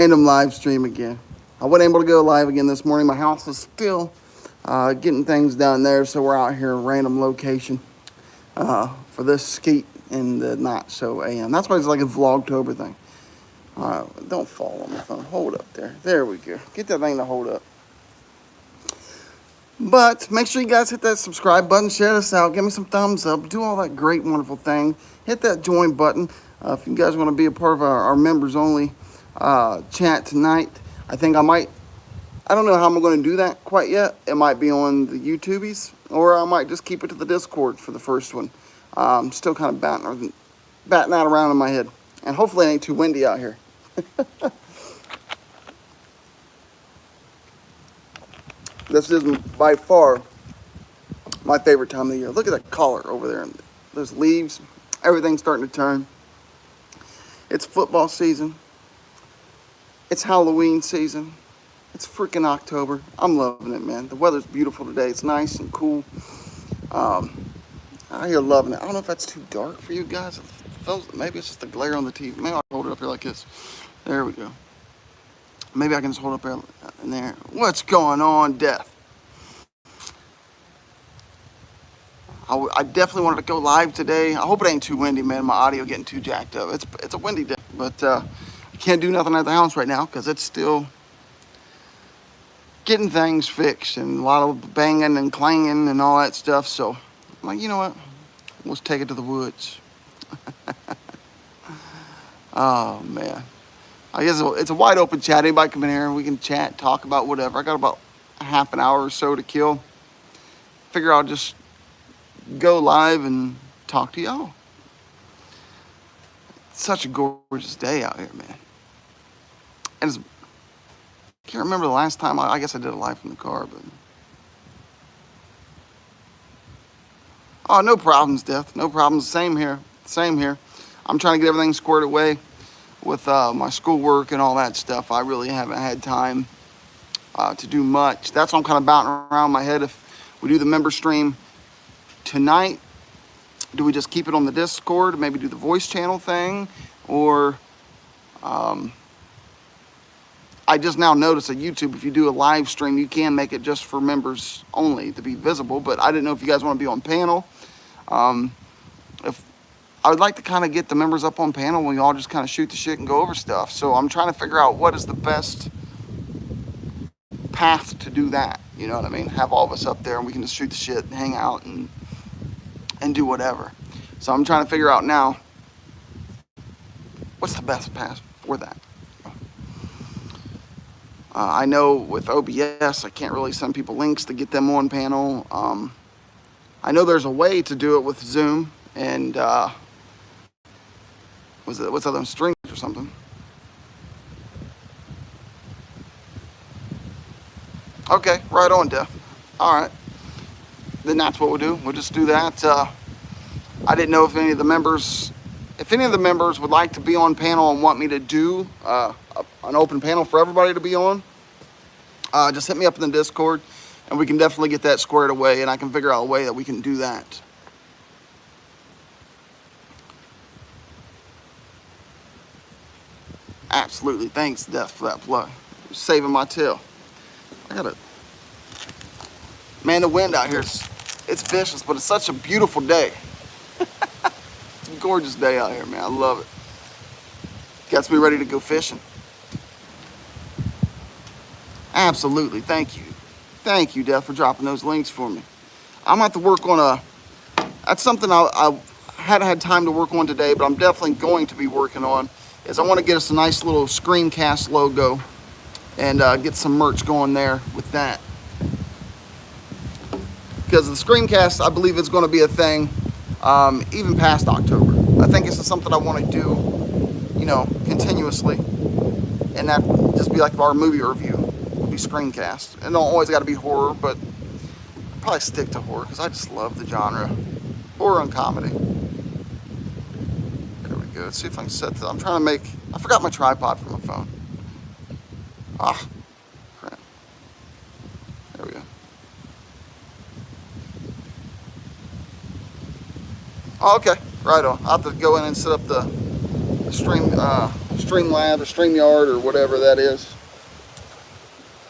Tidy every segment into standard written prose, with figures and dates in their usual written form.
Random live stream again. I wasn't able to go live again this morning. My house is still getting things done there, so we're out here in a random location for this skeet in the not so AM. That's why it's like a Vlogtober thing. Don't fall on my phone. Hold up there. There we go. Get that thing to hold up. But make sure you guys hit that subscribe button, share this out, give me some thumbs up, do all that great, wonderful thing. Hit that join button if you guys want to be a part of our members only chat tonight. I think I don't know how I'm going to do that quite yet. It might be on the YouTubies, or I might just keep it to the Discord for the first one. I'm still kind of batting out around in my head. And hopefully it ain't too windy out here. This is by far my favorite time of the year. Look at that color over there. Those leaves, everything's starting to turn. It's football season. It's Halloween season. It's freaking October. I'm loving it, man. The weather's beautiful today. It's nice and cool. I'm here loving it. I don't know if that's too dark for you guys. It feels, maybe it's just the glare on the TV. Maybe I'll hold it up here like this. There we go. Maybe I can just hold up there in there. What's going on, Death? I definitely wanted to go live today. I hope it ain't too windy, man. My audio getting too jacked up. It's a windy day, but I can't do nothing at the house right now because it's still getting things fixed and a lot of banging and clanging and all that stuff. So I'm like, you know what? Let's take it to the woods. Oh, man. I guess it's a wide open chat. Anybody come in here and we can chat, talk about whatever. I got about a half an hour or so to kill. Figure I'll just go live and talk to y'all. It's such a gorgeous day out here, man. And I can't remember the last time. I guess I did a live from the car, but oh, no problems, Death. No problems. Same here. Same here. I'm trying to get everything squared away with my schoolwork and all that stuff. I really haven't had time to do much. That's why I'm kind of bouncing around my head. If we do the member stream tonight, do we just keep it on the Discord, maybe do the voice channel thing, or I just now noticed at YouTube, if you do a live stream, you can make it just for members only to be visible, but I didn't know if you guys want to be on panel. If I would like to kind of get the members up on panel when we all just kind of shoot the shit and go over stuff. So I'm trying to figure out what is the best path to do that. You know what I mean? Have all of us up there and we can just shoot the shit and hang out and do whatever. So I'm trying to figure out now what's the best path for that. I know with OBS, I can't really send people links to get them on panel. I know there's a way to do it with Zoom and what's other strings or something. Okay, right on, Def. All right, then that's what we'll do. We'll just do that. I didn't know if any of the members would like to be on panel and want me to do an open panel for everybody to be on. Just hit me up in the Discord, and we can definitely get that squared away, and I can figure out a way that we can do that. Absolutely. Thanks, Death, for that plug. You're saving my tail. Man, the wind out here, it's vicious, but it's such a beautiful day. It's a gorgeous day out here, man. I love it. Gets me ready to go fishing. Absolutely. Thank you. Thank you, Death, for dropping those links for me. I'm going to have to work on that's something I hadn't had time to work on today, but I'm definitely going to be working on, is I want to get us a nice little screencast logo and get some merch going there with that. Because the screencast, I believe, is going to be a thing even past October. I think this is something I want to do, you know, continuously. And that just be like our movie review. Will be screencast. And don't always got to be horror, but I'll probably stick to horror because I just love the genre. Horror and comedy. There we go. Let's see if I can set that. I'm trying to make... I forgot my tripod for my phone. Ah, crap. There we go. Oh, okay, right on. I'll have to go in and set up the stream Streamlab or StreamYard or whatever that is.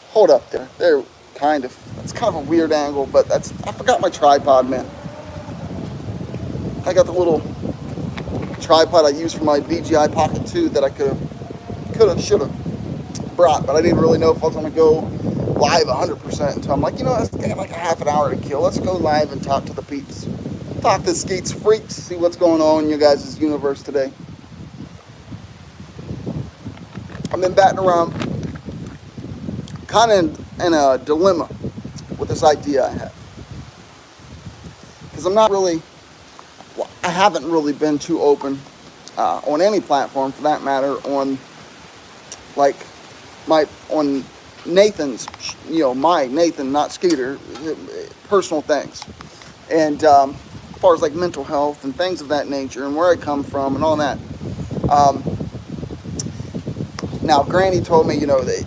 Hold up there. There, kind of. It's kind of a weird angle, but that's. I forgot my tripod, man. I got the little tripod I use for my DJI Pocket 2 that I could have, should have brought, but I didn't really know if I was going to go live 100% until I'm like, you know, I got like a half an hour to kill. Let's go live and talk to the peeps. Talk to Skeets Freaks, see what's going on in your guys' universe today. I've been batting around kind of in a dilemma with this idea I have. Because I'm not really, well, I haven't really been too open on any platform for that matter on like on Nathan's, you know, my Nathan, not Skeeter, personal things. And as far as like mental health and things of that nature and where I come from and all that. Now, Granny told me, you know, that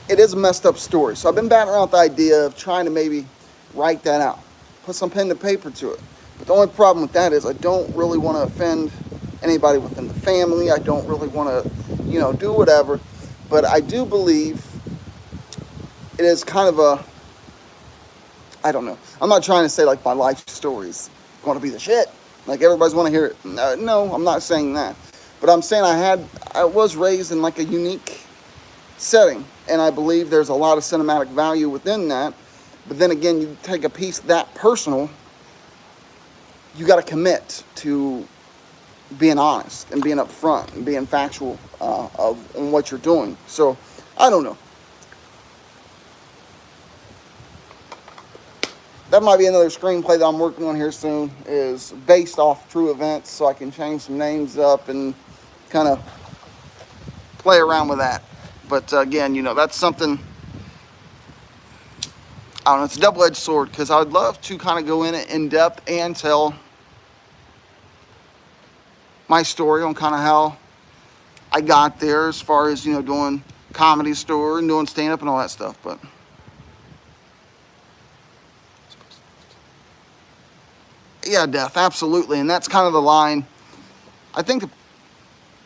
it is a messed up story. So I've been batting around with the idea of trying to maybe write that out, put some pen to paper to it. But the only problem with that is I don't really want to offend anybody within the family. I don't really want to, you know, do whatever. But I do believe it is kind of a, I don't know. I'm not trying to say like my life story is going to be the shit. Like everybody's want to hear it. No, I'm not saying that. But I'm saying I was raised in like a unique setting. And I believe there's a lot of cinematic value within that. But then again, you take a piece that personal, you got to commit to being honest and being upfront and being factual on what you're doing. So, I don't know. That might be another screenplay that I'm working on here soon, is based off true events, so I can change some names up and kind of play around with that. But again, you know, that's something, I don't know, it's a double-edged sword, because I would love to kind of go in depth and tell my story on kind of how I got there as far as, you know, doing Comedy Store and doing stand-up and all that stuff. But yeah, death, absolutely. And that's kind of the line. I think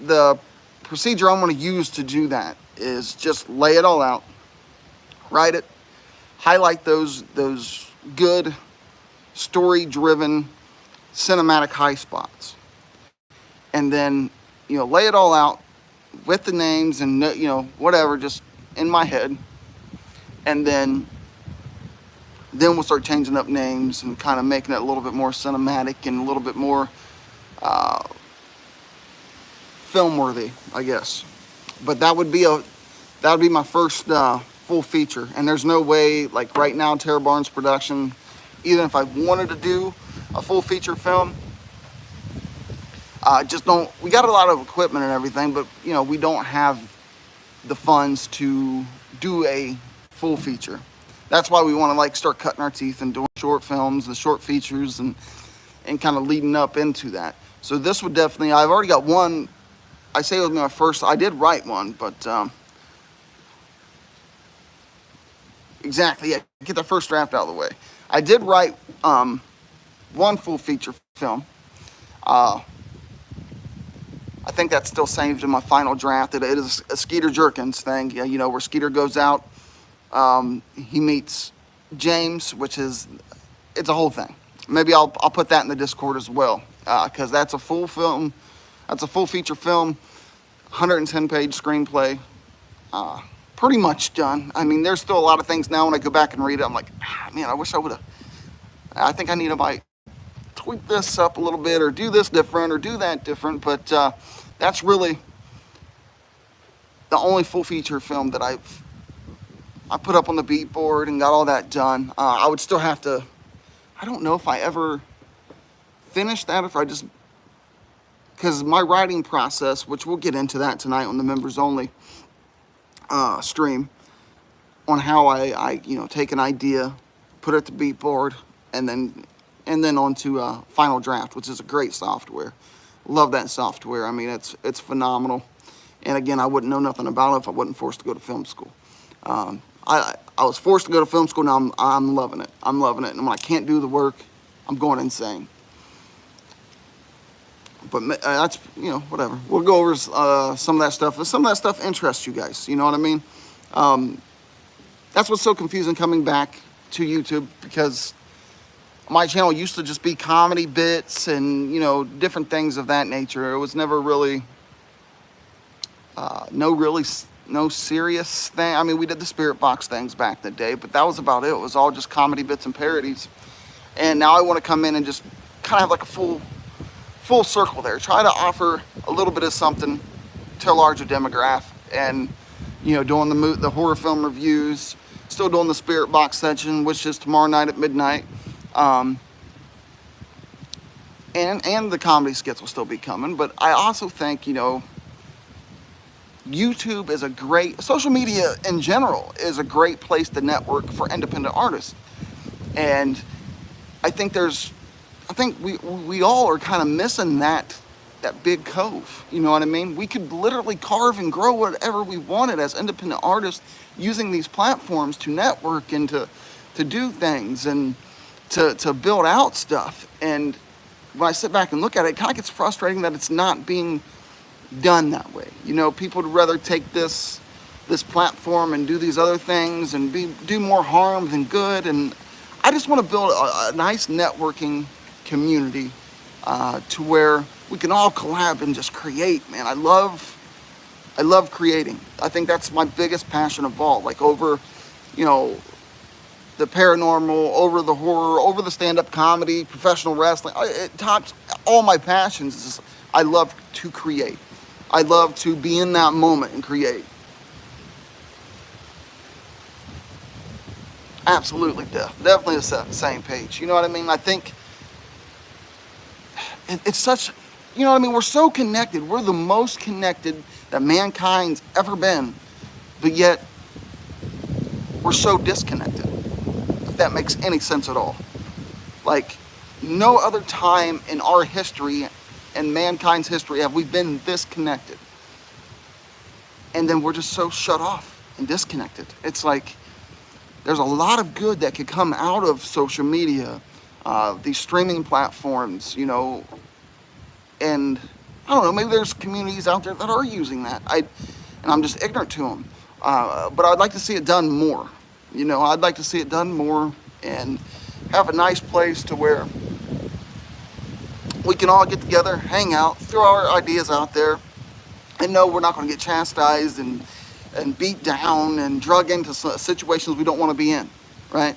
the procedure I'm going to use to do that is just lay it all out, write it, highlight those good story-driven cinematic high spots, and then, you know, lay it all out with the names and, you know, whatever, just in my head, and then we'll start changing up names and kind of making it a little bit more cinematic and a little bit more film-worthy, I guess. But that would be my first full feature. And there's no way, like right now, Tara Barnes Production, even if I wanted to do a full feature film, just don't. We got a lot of equipment and everything, but you know, we don't have the funds to do a full feature. That's why we want to like start cutting our teeth and doing short films, the short features, and kind of leading up into that. So this would definitely, I've already got one. I say it was my first, I did write one, but exactly, yeah, get the first draft out of the way. I did write one full feature film. I think that's still saved in my final draft. It is a Skeeter Jerkins thing, yeah, you know, where Skeeter goes out, he meets James, which is, it's a whole thing. Maybe I'll put that in the Discord as well, because that's a full film. That's a full feature film, 110-page screenplay, pretty much done. I mean, there's still a lot of things now when I go back and read it, I'm like, man, I wish I would have, I think I need to like tweak this up a little bit or do this different or do that different, but that's really the only full feature film that I put up on the beat board and got all that done. I would still have to, I don't know if I ever finished that, if I just, because my writing process, which we'll get into that tonight on the members only stream, on how I you know, take an idea, put it to beat board, and then onto Final Draft, which is a great software. Love that software. I mean, it's phenomenal. And again, I wouldn't know nothing about it if I wasn't forced to go to film school. I was forced to go to film school. Now I'm loving it. I'm loving it. And when I can't do the work, I'm going insane. But that's, whatever. We'll go over some of that stuff. If some of that stuff interests you guys, you know what I mean? That's what's so confusing coming back to YouTube, because my channel used to just be comedy bits and, different things of that nature. It was never really, no serious thing. I mean, we did the Spirit Box things back in the day, but that was about it. It was all just comedy bits and parodies. And now I want to come in and just kind of have like a full circle there. Try to offer a little bit of something to a larger demographic. And, doing the horror film reviews, still doing the Spirit Box session, which is tomorrow night at midnight. And the comedy skits will still be coming. But I also think, YouTube is social media in general is a great place to network for independent artists. And I think we all are kind of missing that big cove. You know what I mean? We could literally carve and grow whatever we wanted as independent artists using these platforms to network and to do things and to build out stuff. And when I sit back and look at it, it kind of gets frustrating that it's not being done that way. People would rather take this platform and do these other things and do more harm than good. And I just want to build a nice networking community to where we can all collab and just create, man. I love creating. I think that's my biggest passion of all. Like over, the paranormal, over the horror, over the stand-up comedy, professional wrestling. It tops all my passions. I love to create. I love to be in that moment and create. Absolutely, definitely the same page. You know what I mean? I think it's such, we're so connected. We're the most connected that mankind's ever been, but yet we're so disconnected, if that makes any sense at all. Like, no other time in our history and mankind's history have we been this connected. And then we're just so shut off and disconnected. It's like, there's a lot of good that could come out of social media, these streaming platforms, and I don't know, maybe there's communities out there that are using that. And I'm just ignorant to them. But I'd like to see it done more. I'd like to see it done more and have a nice place to where we can all get together, hang out, throw our ideas out there, and know we're not going to get chastised and beat down and drug into situations we don't want to be in, right?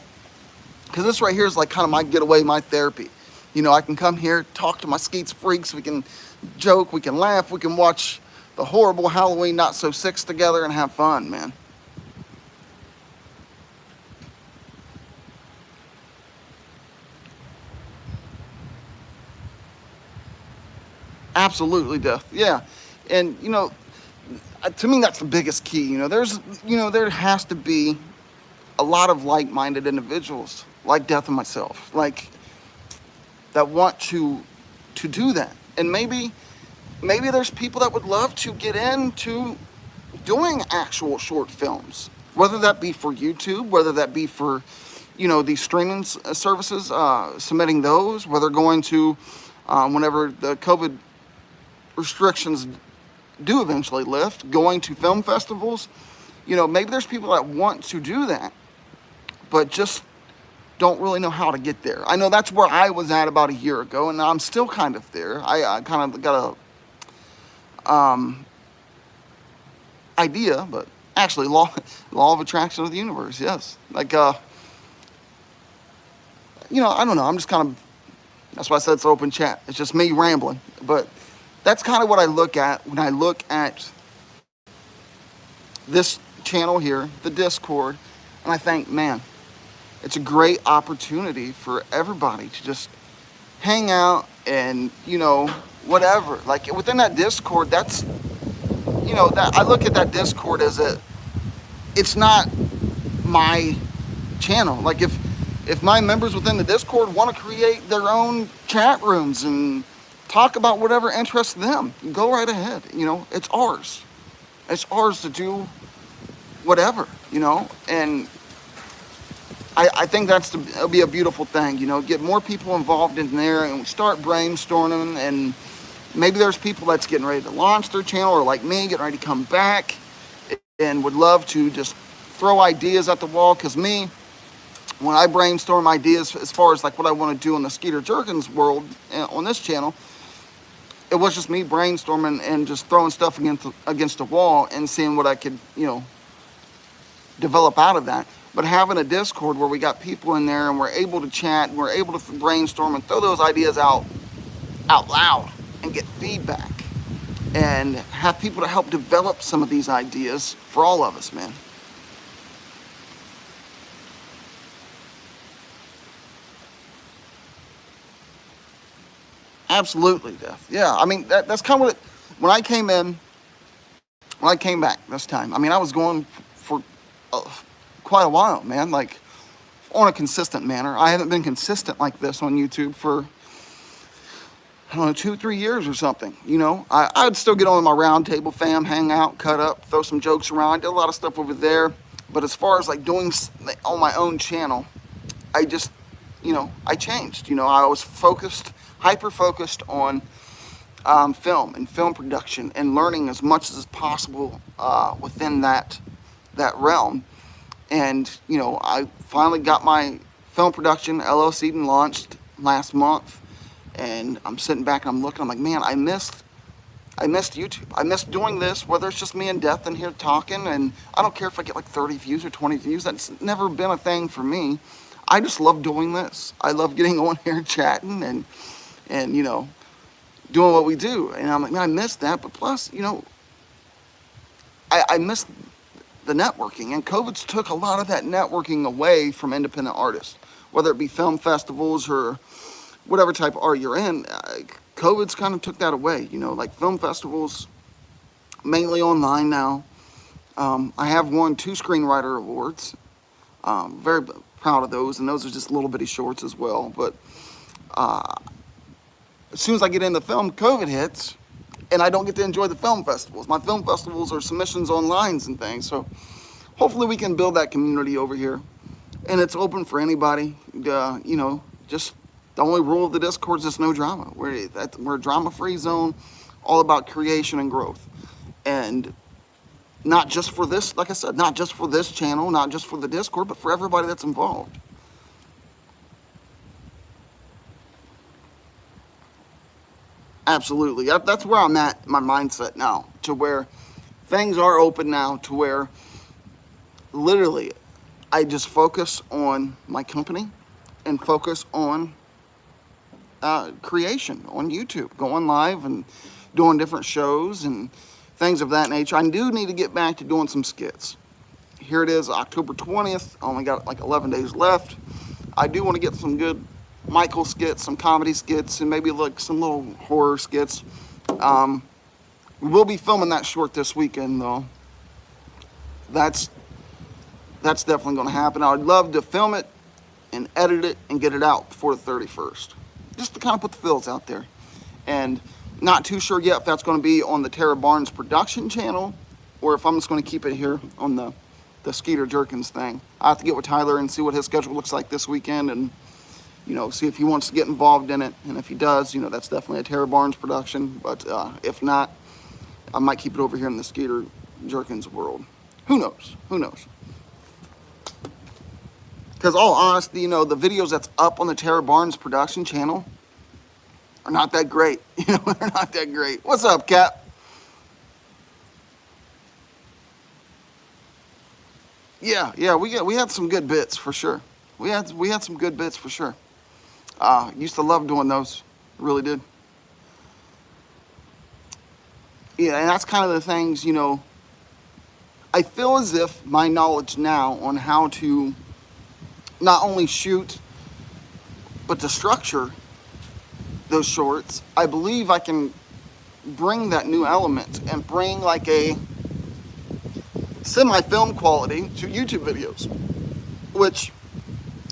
Because this right here is like kind of my getaway, my therapy. I can come here, talk to my skeets freaks, we can joke, we can laugh, we can watch the horrible Halloween Not So Six together and have fun, man. Absolutely, Death. Yeah. And, to me, that's the biggest key. There has to be a lot of like-minded individuals, like Death and myself, that want to do that. And maybe there's people that would love to get into doing actual short films, whether that be for YouTube, whether that be for, these streaming services, submitting those, whether going to, whenever the COVID restrictions do eventually lift, going to film festivals. Maybe there's people that want to do that, but just don't really know how to get there. I know that's where I was at about a year ago, and I'm still kind of there. I kind of got a idea, but actually law of attraction of the universe, yes. I don't know. I'm just kind of, that's why I said it's open chat. It's just me rambling, but that's kind of what I look at when I look at this channel here, the Discord, and I think, man, it's a great opportunity for everybody to just hang out and, whatever. Like, within that Discord, that's, that I look at that Discord as it's not my channel. Like, if my members within the Discord want to create their own chat rooms and talk about whatever interests them, go right ahead. It's ours. It's ours to do whatever, and I think it'll be a beautiful thing, get more people involved in there and start brainstorming and maybe there's people that's getting ready to launch their channel, or like me, getting ready to come back and would love to just throw ideas at the wall. Because me, when I brainstorm ideas as far as like what I want to do in the Skeeter Jerkins world on this channel, it was just me brainstorming and just throwing stuff against the wall and seeing what I could, develop out of that. But having a Discord where we got people in there and we're able to chat, and we're able to brainstorm and throw those ideas out loud and get feedback and have people to help develop some of these ideas for all of us, man. Absolutely, Death. Yeah, I mean, that's kind of what when I came back this time, I mean, I was going for quite a while, man, like on a consistent manner. I haven't been consistent like this on YouTube for, I don't know, 2-3 years or something. I'd still get on with my roundtable fam, hang out, cut up, throw some jokes around. I did a lot of stuff over there. But as far as like doing on my own channel, I just, I changed. I was hyper-focused on film and film production and learning as much as possible within that realm. And, I finally got my film production LLC and launched last month. And I'm sitting back and I'm looking, I'm like, man, I missed YouTube. I missed doing this, whether it's just me and Death in here talking. And I don't care if I get like 30 views or 20 views. That's never been a thing for me. I just love doing this. I love getting on here chatting and doing what we do. And I'm like, man, I missed that. But plus, I missed the networking. And COVID's took a lot of that networking away from independent artists, whether it be film festivals or whatever type of art you're in. COVID's kind of took that away, like film festivals, mainly online now. I have won 2 screenwriter awards. Very proud of those, and those are just little bitty shorts as well. But as soon as I get into film, COVID hits, and I don't get to enjoy the film festivals. My film festivals are submissions online and things. So hopefully we can build that community over here, and it's open for anybody. Just the only rule of the Discord is just no drama. We're a drama-free zone, all about creation and growth. And not just for this, like I said, not just for this channel, not just for the Discord, but for everybody that's involved. Absolutely. That's where I'm at, my mindset now, to where things are open now, to where literally I just focus on my company and focus on creation on YouTube, going live and doing different shows and things of that nature. I do need to get back to doing some skits. Here it is, October 20th. I only got like 11 days left. I do want to get some good Michael skits, some comedy skits, and maybe like some little horror skits. We will be filming that short this weekend, though. That's definitely going to happen. I would love to film it and edit it and get it out before the 31st. Just to kind of put the feels out there. And not too sure yet if that's going to be on the Tara Barnes production channel or if I'm just going to keep it here on the Skeeter Jerkins thing. I have to get with Tyler and see what his schedule looks like this weekend and, see if he wants to get involved in it. And if he does, that's definitely a Tara Barnes production. But if not, I might keep it over here in the Skeeter Jerkins world. Who knows? Who knows? Because all honesty, the videos that's up on the Tara Barnes production channel are not that great. They're not that great. What's up, Cap? Yeah, we had some good bits for sure. We had some good bits for sure. Used to love doing those, really did. Yeah, and that's kind of the things, I feel as if my knowledge now on how to not only shoot, but to structure those shorts, I believe I can bring that new element and bring like a semi-film quality to YouTube videos, which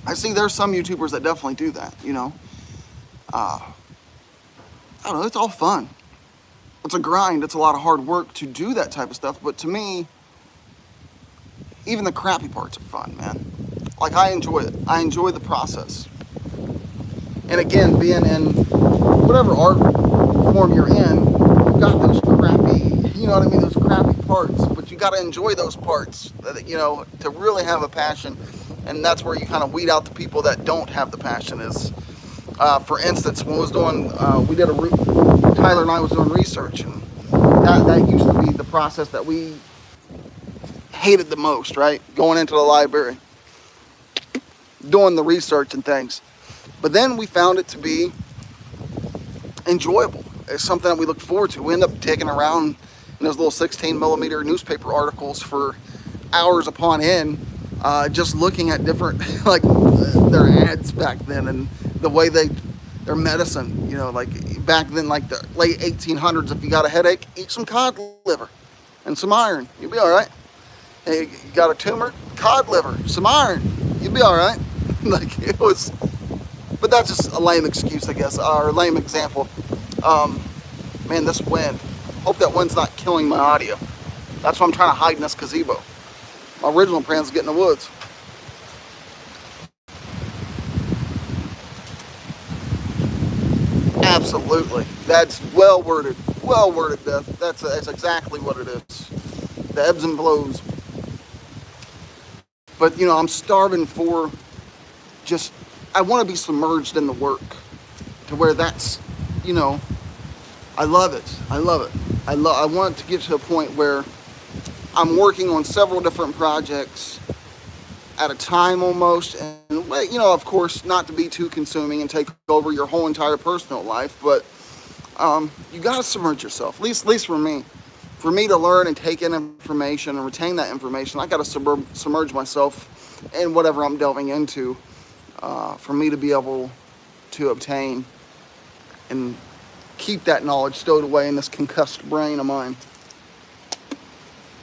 I see there's some YouTubers that definitely do that, I don't know, it's all fun. It's a grind, it's a lot of hard work to do that type of stuff, but to me, even the crappy parts are fun, man. Like, I enjoy it. I enjoy the process. And again, being in whatever art form platform you're in, you've got those crappy, you know what I mean, those crappy parts, but you got to enjoy those parts, you know, to really have a passion. And that's where you kind of weed out the people that don't have the passion. Is for instance, when I was doing, Tyler and I was doing research, and that used to be the process that we hated the most, right? Going into the library, doing the research and things. But then we found it to be enjoyable. It's something that we look forward to. We end up taking around in those little 16 millimeter newspaper articles for hours upon end, just looking at different, like their ads back then, and the way their medicine, you know, like back then, like the late 1800s, if you got a headache, eat some cod liver and some iron, you'll be all right. Hey, you got a tumor, cod liver, some iron, you'll be all right. Like, it was, but that's just a lame excuse, I guess, or a lame example. Man, this wind, hope that wind's not killing my audio. That's why I'm trying to hide in this gazebo. My original plan is to get in the woods. Absolutely. That's well worded, Beth. That's exactly what it is. The ebbs and flows. But, you know, I'm starving for just, I want to be submerged in the work to where that's, you know, I love it. I want to get to a point where I'm working on several different projects at a time almost, and, you know, of course, not to be too consuming and take over your whole entire personal life, but you got to submerge yourself, at least for me. For me to learn and take in information and retain that information, I got to submerge myself in whatever I'm delving into, for me to be able to obtain and keep that knowledge stowed away in this concussed brain of mine.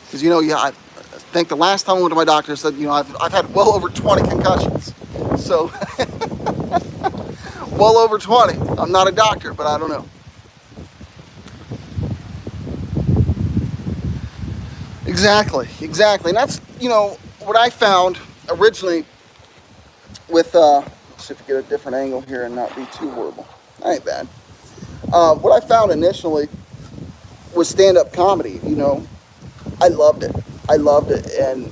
Because, you know, yeah, I think the last time I went to my doctor, I said, you know, I've had well over 20 concussions. So, well over 20. I'm not a doctor, but I don't know. Exactly. And that's, you know, what I found originally with, let's see if we get a different angle here and not be too horrible. That ain't bad. What I found initially was stand-up comedy. You know, I loved it. And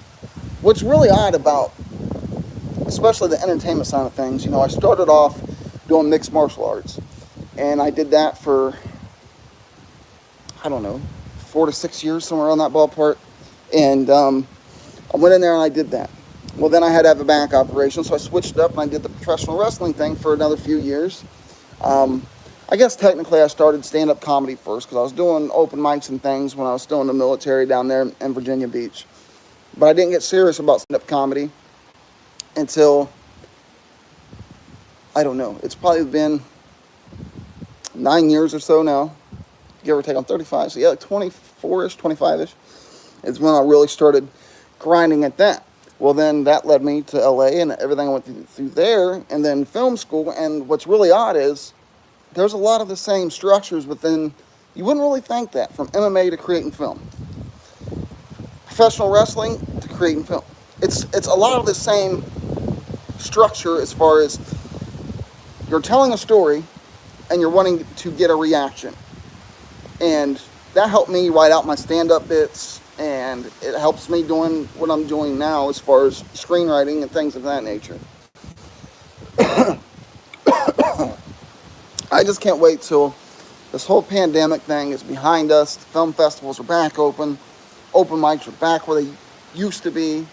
what's really odd about, especially the entertainment side of things, you know, I started off doing mixed martial arts, and I did that for, I don't know, 4 to 6 years, somewhere around that ballpark. And I went in there and I did that. Well, then I had to have a back operation, so I switched up and I did the professional wrestling thing for another few years. I guess technically I started stand-up comedy first because I was doing open mics and things when I was still in the military down there in Virginia Beach. But I didn't get serious about stand-up comedy until, I don't know, it's probably been 9 years or so now, give or take. I'm 35, so yeah, like 24-ish, 25-ish is when I really started grinding at that. Well, then that led me to LA and everything I went through there, and then film school. And what's really odd is there's a lot of the same structures within, you wouldn't really think that, from MMA to creating film, professional wrestling to creating film. It's a lot of the same structure as far as you're telling a story and you're wanting to get a reaction. And that helped me write out my stand-up bits, and it helps me doing what I'm doing now as far as screenwriting and things of that nature. I just can't wait till this whole pandemic thing is behind us. The film festivals are back open. Open mics are back where they used to be.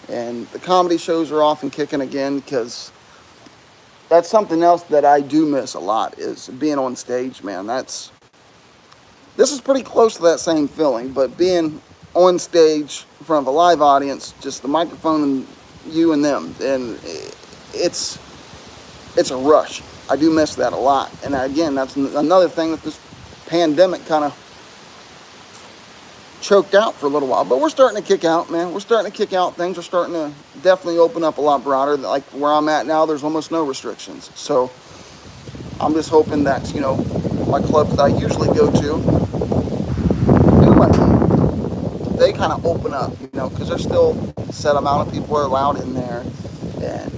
And the comedy shows are off and kicking again, because that's something else that I do miss a lot, is being on stage, man. This is pretty close to that same feeling, but being on stage in front of a live audience, just the microphone and you and them, and it's a rush. I do miss that a lot. And again, that's another thing that this pandemic kind of choked out for a little while. But we're starting to kick out, man. We're starting to kick out. Things are starting to definitely open up a lot broader. Like where I'm at now, there's almost no restrictions. So I'm just hoping that, you know, my clubs that I usually go to, they kind of open up, you know, because there's still a set amount of people are allowed in there, and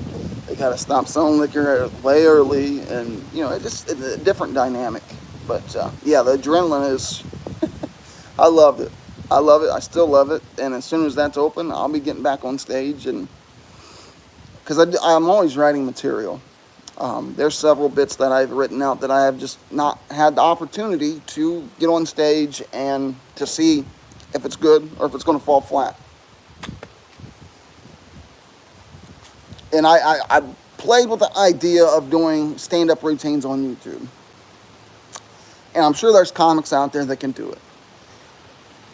they got to stop selling liquor way early, and, you know, it's a different dynamic. But yeah, the adrenaline is, I loved it. I love it. I still love it. And as soon as that's open, I'll be getting back on stage. And because I'm always writing material. There's several bits that I've written out that I have just not had the opportunity to get on stage and to see if it's good or if it's going to fall flat. And I played with the idea of doing stand-up routines on YouTube. And I'm sure there's comics out there that can do it.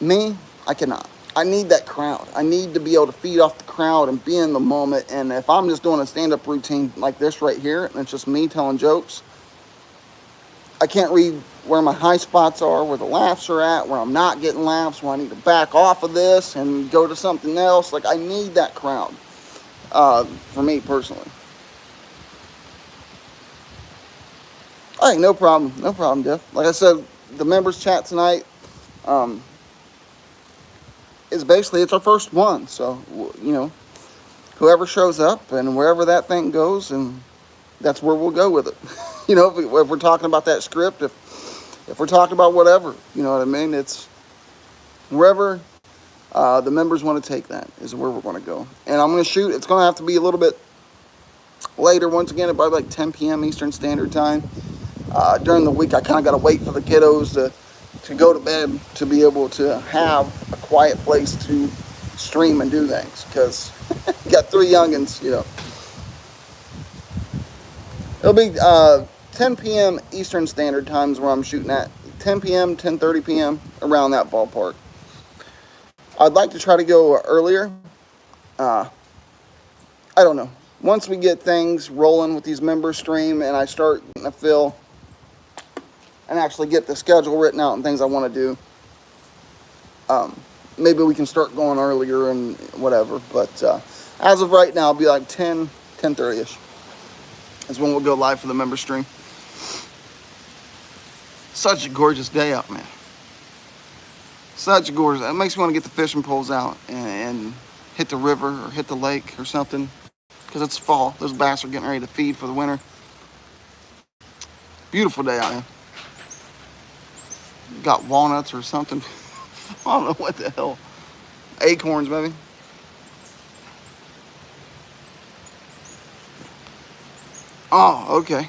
Me, I cannot. I need that crowd. I need to be able to feed off the crowd and be in the moment. And if I'm just doing a stand-up routine like this right here, and it's just me telling jokes, I can't read where my high spots are, where the laughs are at, where I'm not getting laughs, where I need to back off of this and go to something else. Like, I need that crowd, for me personally. Hey, no problem. No problem, Jeff. Like I said, the members chat tonight, is basically, it's our first one. So, you know, whoever shows up and wherever that thing goes, and that's where we'll go with it. You know, if we're talking about that script, if we're talking about whatever, you know what I mean? It's wherever the members want to take that is where we're going to go. And I'm going to shoot. It's going to have to be a little bit later. Once again, about like 10 p.m. Eastern Standard Time. During the week, I kind of got to wait for the kiddos to go to bed to be able to have a quiet place to stream and do things, because you got 3 youngins, you know. It'll be 10 p.m. Eastern Standard Times where I'm shooting at. 10 p.m., 10:30 p.m., around that ballpark. I'd like to try to go earlier. I don't know. Once we get things rolling with these members stream and I start getting a feel and actually get the schedule written out and things I want to do, maybe we can start going earlier and whatever. But as of right now, it'll be like 10:30ish is when we'll go live for the member stream. Such a gorgeous day out, man. Such a gorgeous. It makes me want to get the fishing poles out and hit the river or hit the lake or something, because it's fall. Those bass are getting ready to feed for the winter. Beautiful day out, man. Got walnuts or something. I don't know what the hell. Acorns, maybe. Oh, okay.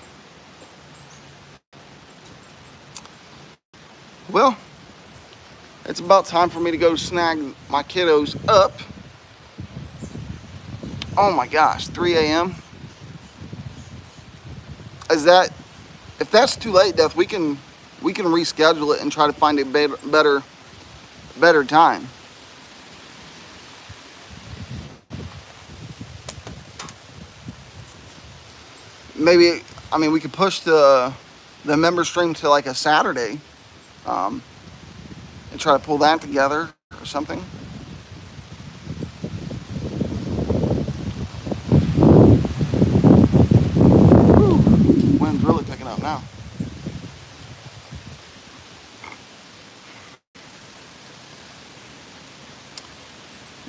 Well, it's about time for me to go snag my kiddos up. Oh my gosh, 3 a.m. Is that, if that's too late, Death, we can reschedule it and try to find a better time. Maybe, I mean, we could push the member stream to like a Saturday, and try to pull that together or something. Whew, wind's really picking up now.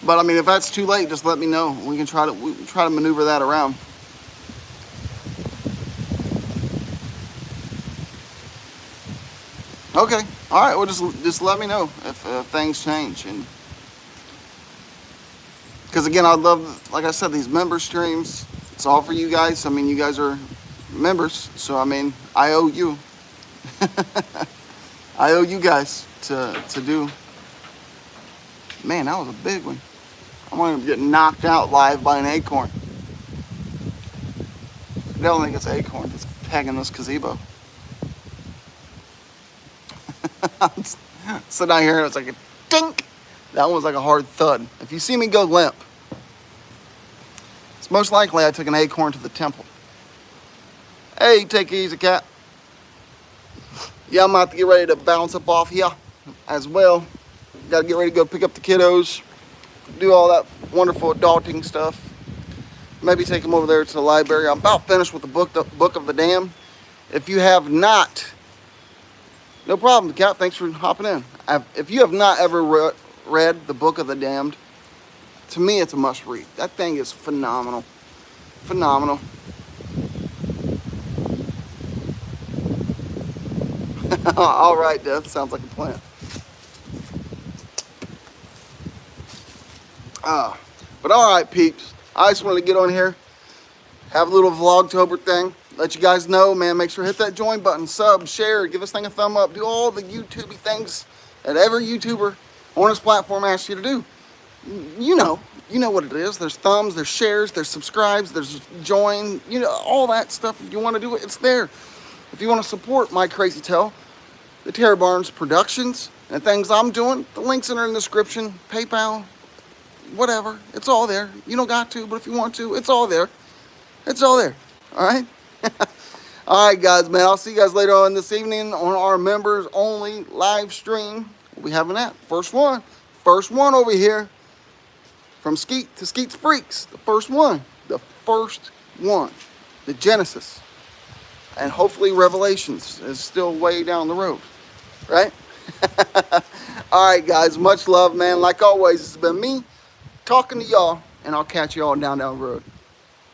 But I mean, if that's too late, just let me know. We can try to maneuver that around. Okay. All right. Well, just let me know if things change, and because again, I love, like I said, these member streams. It's all for you guys. I mean, you guys are members, so I mean, I owe you. I owe you guys to do. Man, that was a big one. I'm gonna get knocked out live by an acorn. I don't think it's an acorn. It's pegging this gazebo. So down here, it's like a dink. That one was like a hard thud. If you see me go limp, it's most likely I took an acorn to the temple. Hey, take it easy, cat. Yeah, I'm about to get ready to bounce up off here as well. Got to get ready to go pick up the kiddos, do all that wonderful adulting stuff. Maybe take them over there to the library. I'm about finished with the Book of the Damned. If you have not, no problem, Cat. Thanks for hopping in. If you have not ever read the Book of the Damned, to me it's a must read. That thing is phenomenal. Phenomenal. All right, Death. Sounds like a plan. But all right, peeps. I just wanted to get on here, have a little Vlogtober thing. Let you guys know, man. Make sure to hit that join button, sub, share, give this thing a thumb up. Do all the YouTubey things that every YouTuber on this platform asks you to do. You know what it is. There's thumbs, there's shares, there's subscribes, there's join. You know, all that stuff. If you want to do it, it's there. If you want to support my crazy tale, the Terror Barnes Productions, and things I'm doing, the links are in the description. PayPal, whatever. It's all there. You don't got to, but if you want to, it's all there. It's all there. All right? All right, guys, man. I'll see you guys later on this evening on our members only live stream. We'll be having that. First one over here. From Skeet to Skeet's Freaks. The first one. The first one. The Genesis. And hopefully Revelations is still way down the road. Right? All right, guys. Much love, man. Like always, it's been me talking to y'all. And I'll catch y'all down the road.